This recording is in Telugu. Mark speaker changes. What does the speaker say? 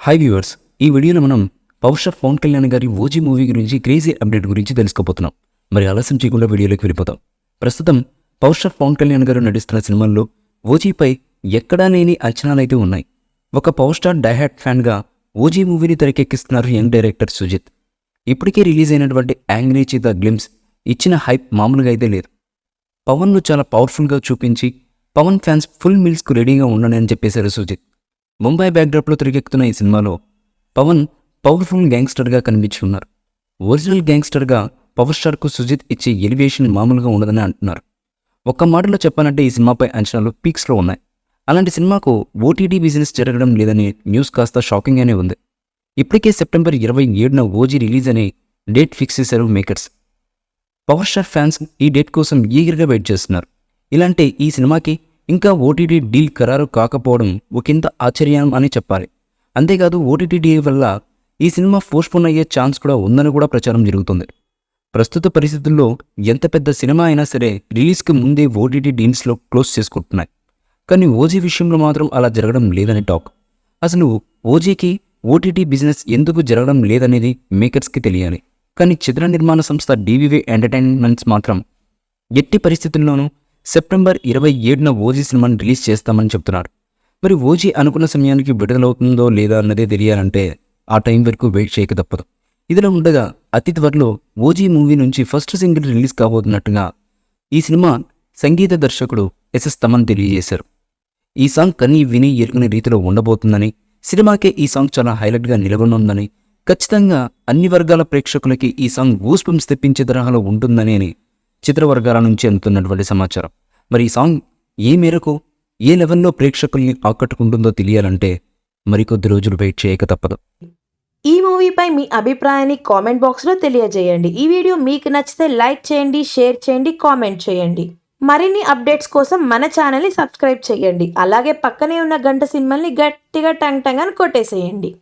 Speaker 1: హాయ్ వ్యూవర్స్, ఈ వీడియోలో మనం పవర్ స్టార్ పవన్ కళ్యాణ్ గారి ఓజీ మూవీ గురించి క్రేజీ అప్డేట్ గురించి తెలుసుకోబోతున్నాం. మరి ఆలస్యం చేయకుండా వీడియోలోకి వెళ్ళిపోతాం. ప్రస్తుతం పవర్ స్టార్ పవన్ కళ్యాణ్ గారు నటిస్తున్న సినిమాల్లో ఓజీపై ఎక్కడా లేని అంచనాలైతే ఉన్నాయి. ఒక పవర్ స్టార్ డైహార్డ్ ఫ్యాన్గా ఓజీ మూవీని తెరకెక్కిస్తున్నారు యంగ్ డైరెక్టర్ సుజిత్. ఇప్పటికే రిలీజ్ అయినటువంటి యాంగ్రీ చీతా గ్లిమ్స్ ఇచ్చిన హైప్ మామూలుగా అయితే లేదు. పవన్ను చాలా పవర్ఫుల్గా చూపించి పవన్ ఫ్యాన్స్ ఫుల్ మీల్స్కు రెడీగా ఉండని అని చెప్పేశారు సుజిత్. ముంబై బ్యాక్డ్రాప్లో తిరిగెక్కుతున్న ఈ సినిమాలో పవన్ పవర్ఫుల్ గ్యాంగ్స్టర్గా కనిపించుకున్నారు. ఒరిజినల్ గ్యాంగ్స్టర్గా పవర్ స్టార్కు సుజిత్ ఇచ్చే ఎలివేషన్ మామూలుగా ఉండదని అంటున్నారు. ఒక్క మాటలో చెప్పాలంటే ఈ సినిమాపై అంచనాలు పీక్స్లో ఉన్నాయి. అలాంటి సినిమాకు ఓటీటీ బిజినెస్ జరగడం లేదని న్యూస్ కాస్త షాకింగ్గానే ఉంది. ఇప్పటికే సెప్టెంబర్ 27న ఓజీ రిలీజ్ అనే డేట్ ఫిక్స్ చేశారు మేకర్స్. పవర్ స్టార్ ఫ్యాన్స్ ఈ డేట్ కోసం ఈగర్గా వెయిట్ చేస్తున్నారు. ఇలాంటి ఈ సినిమాకి ఇంకా ఓటీటీ డీల్ ఖరారు కాకపోవడం ఒకంత ఆశ్చర్యం అని చెప్పాలి. అంతేకాదు ఓటీటీ డీల్ వల్ల ఈ సినిమా పోస్ట్పోన్ అయ్యే ఛాన్స్ కూడా ఉందని కూడా ప్రచారం జరుగుతుంది. ప్రస్తుత పరిస్థితుల్లో ఎంత పెద్ద సినిమా అయినా సరే రిలీజ్కి ముందే ఓటీటీ డీల్స్లో క్లోజ్ చేసుకుంటున్నాయి. కానీ ఓజీ విషయంలో మాత్రం అలా జరగడం లేదని టాక్. అసలు ఓజీకి ఓటీటీ బిజినెస్ ఎందుకు జరగడం లేదనేది మేకర్స్కి తెలియాలి. కానీ చిత్ర నిర్మాణ సంస్థ డీవీవీ ఎంటర్టైన్మెంట్స్ మాత్రం ఎట్టి పరిస్థితుల్లోనూ సెప్టెంబర్ 27న ఓజీ సినిమాని రిలీజ్ చేస్తామని చెప్తున్నారు. మరి ఓజీ అనుకున్న సమయానికి విడుదలవుతుందో లేదా అన్నదే తెలియాలంటే ఆ టైం వరకు వెయిట్ చేయక తప్పదు. ఇదిలో ఉండగా అతి త్వరలో ఓజీ మూవీ నుంచి ఫస్ట్ సింగిల్ రిలీజ్ కాబోతున్నట్టుగా ఈ సినిమా సంగీత దర్శకుడు ఎస్ఎస్ తమన్ తెలియజేశారు. ఈ సాంగ్ కన్నీ విని ఎరుగని రీతిలో ఉండబోతుందని, సినిమాకే ఈ సాంగ్ చాలా హైలైట్గా నిలబడుందని, ఖచ్చితంగా అన్ని వర్గాల ప్రేక్షకులకి ఈ సాంగ్ గూస్ బంప్స్ తెప్పించే తరహాలో ఉంటుందని చిత్ర వర్గాల నుంచి అందుతున్నటువంటి సమాచారం. మరి ఈ సాంగ్ ఏ మేరకు ఏ లెవెల్లో ప్రేక్షకుల్ని ఆకట్టుకుంటుందో తెలియాలంటే మరికొద్ది రోజులు వెయిట్ చేయక తప్పదు.
Speaker 2: ఈ మూవీపై మీ అభిప్రాయాన్ని కామెంట్ బాక్స్లో తెలియజేయండి. ఈ వీడియో మీకు నచ్చితే లైక్ చేయండి, షేర్ చేయండి, కామెంట్ చేయండి. మరిన్ని అప్డేట్స్ కోసం మన ఛానల్ని సబ్స్క్రైబ్ చేయండి. అలాగే పక్కనే ఉన్న గంట సింబల్ని గట్టిగా టంగ్ టంగ్ అని కొట్టేసేయండి.